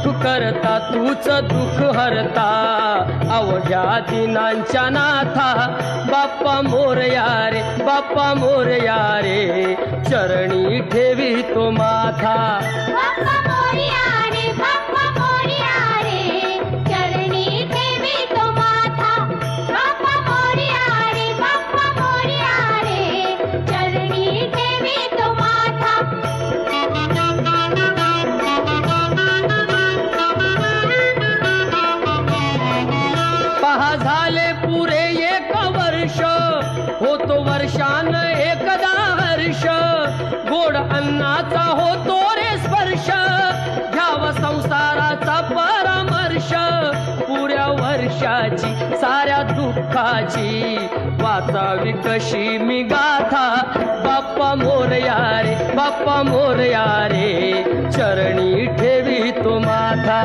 सुख करता तूच दुःख हरता अवघ्या दिनांच्या नाथा बाप्पा मोरया रे बाप्पा मोरया रे चरणी ठेवी तो माथा बाप्पा मोरया रे बाप्पा मोरया रे चरणी ठेवी तो माथा बाप्पा मोरया रे बाप्पा मोरया रे चरणी ठेवी तो माथा पहा झाले पुरे 1 वर्ष होतो वर्षान एकदा हर्ष गोड अन्नाचा होतो रे स्पर्श घ्यावा संसाराचा परामर्श पुऱ्या वर्षाची साऱ्या दुःखाची वाचावी कशी मी गाथा बाप्पा मोरया रे बाप्पा मोरया रे चरणी ठेवी तो माथा